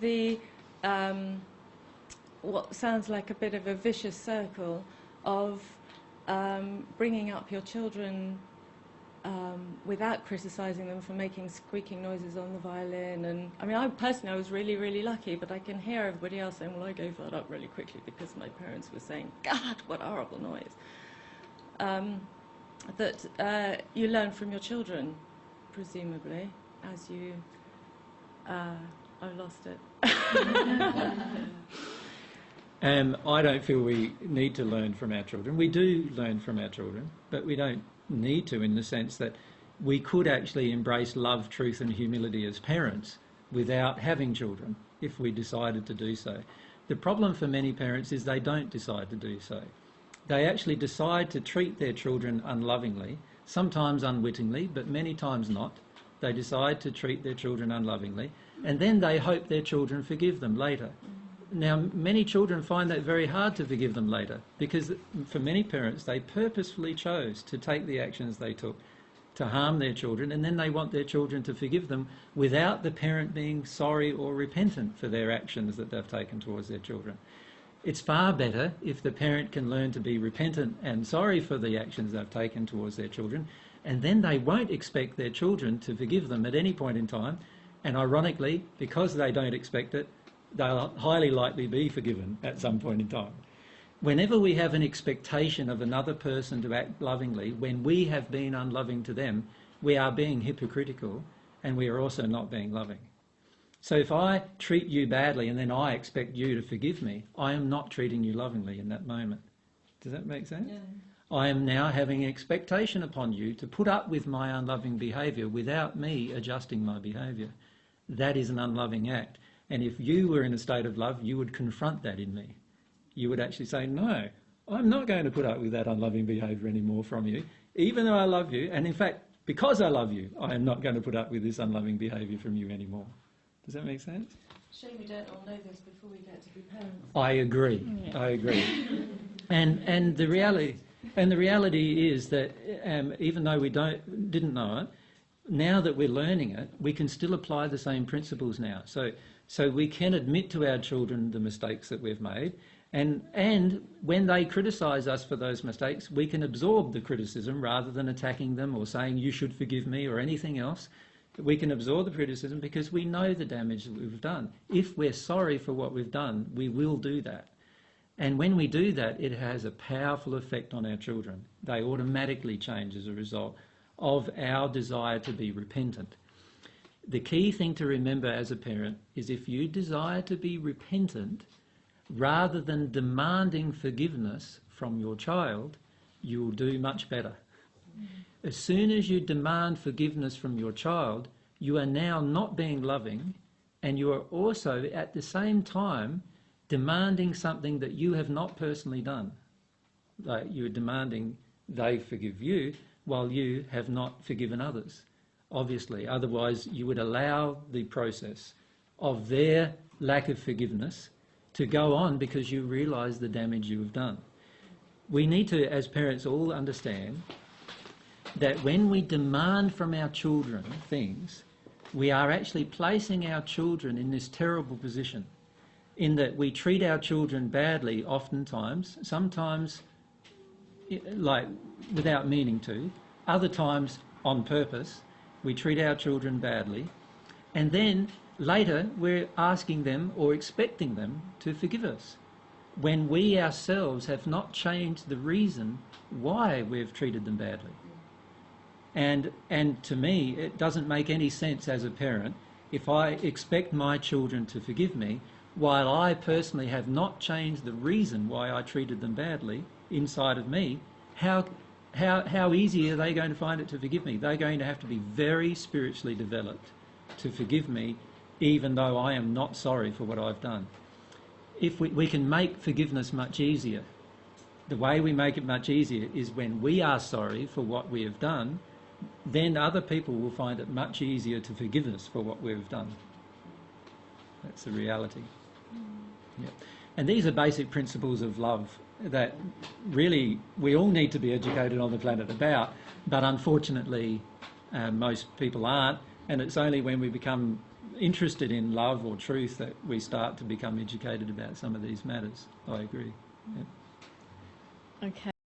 the what sounds like a bit of a vicious circle of bringing up your children without criticising them for making squeaking noises on the violin. And I mean, I personally, I was really, really lucky, but I can hear everybody else saying, well, I gave that up really quickly because my parents were saying, God, what a horrible noise. That you learn from your children, presumably, as you... I've lost it. I don't feel we need to learn from our children. We do learn from our children, but we don't need to, in the sense that we could actually embrace love, truth and humility as parents without having children if we decided to do so. The problem for many parents is they don't decide to do so. They actually decide to treat their children unlovingly, sometimes unwittingly, but many times not. They decide to treat their children unlovingly, and then they hope their children forgive them later. Now, many children find that very hard to forgive them later, because for many parents, they purposefully chose to take the actions they took to harm their children, and then they want their children to forgive them without the parent being sorry or repentant for their actions that they've taken towards their children. It's far better if the parent can learn to be repentant and sorry for the actions they've taken towards their children, and then they won't expect their children to forgive them at any point in time, and ironically, because they don't expect it, they'll highly likely be forgiven at some point in time. Whenever we have an expectation of another person to act lovingly, when we have been unloving to them, we are being hypocritical, and we are also not being loving. So if I treat you badly and then I expect you to forgive me, I am not treating you lovingly in that moment. Does that make sense? Yeah. I am now having an expectation upon you to put up with my unloving behaviour without me adjusting my behaviour. That is an unloving act. And if you were in a state of love, you would confront that in me. You would actually say, no, I'm not going to put up with that unloving behaviour anymore from you, even though I love you. And in fact, because I love you, I am not going to put up with this unloving behaviour from you anymore. Does that make sense? Shame we don't all know this before we get to be parents. I agree. Yeah. I agree. And the reality is that even though we didn't know it, now that we're learning it, we can still apply the same principles now. So we can admit to our children the mistakes that we've made, and when they criticise us for those mistakes, we can absorb the criticism rather than attacking them or saying you should forgive me or anything else. We can absorb the criticism because we know the damage that we've done. If we're sorry for what we've done, we will do that. And when we do that, it has a powerful effect on our children. They automatically change as a result of our desire to be repentant. The key thing to remember as a parent is if you desire to be repentant, rather than demanding forgiveness from your child, you will do much better. As soon as you demand forgiveness from your child, you are now not being loving, and you are also at the same time demanding something that you have not personally done. Like you are demanding they forgive you while you have not forgiven others, obviously. Otherwise, you would allow the process of their lack of forgiveness to go on because you realise the damage you have done. We need to, as parents, all understand that when we demand from our children things, we are actually placing our children in this terrible position, in that we treat our children badly oftentimes, sometimes like without meaning to, other times on purpose. We treat our children badly, and then later we're asking them or expecting them to forgive us when we ourselves have not changed the reason why we've treated them badly. And to me, it doesn't make any sense as a parent if I expect my children to forgive me while I personally have not changed the reason why I treated them badly inside of me. How easy are they going to find it to forgive me? They're going to have to be very spiritually developed to forgive me, even though I am not sorry for what I've done. If we can make forgiveness much easier, the way we make it much easier is when we are sorry for what we have done, then other people will find it much easier to forgive us for what we've done. That's the reality. Yep. And these are basic principles of love that really we all need to be educated on the planet about, but unfortunately most people aren't, and it's only when we become interested in love or truth that we start to become educated about some of these matters. I agree. Yeah. Okay.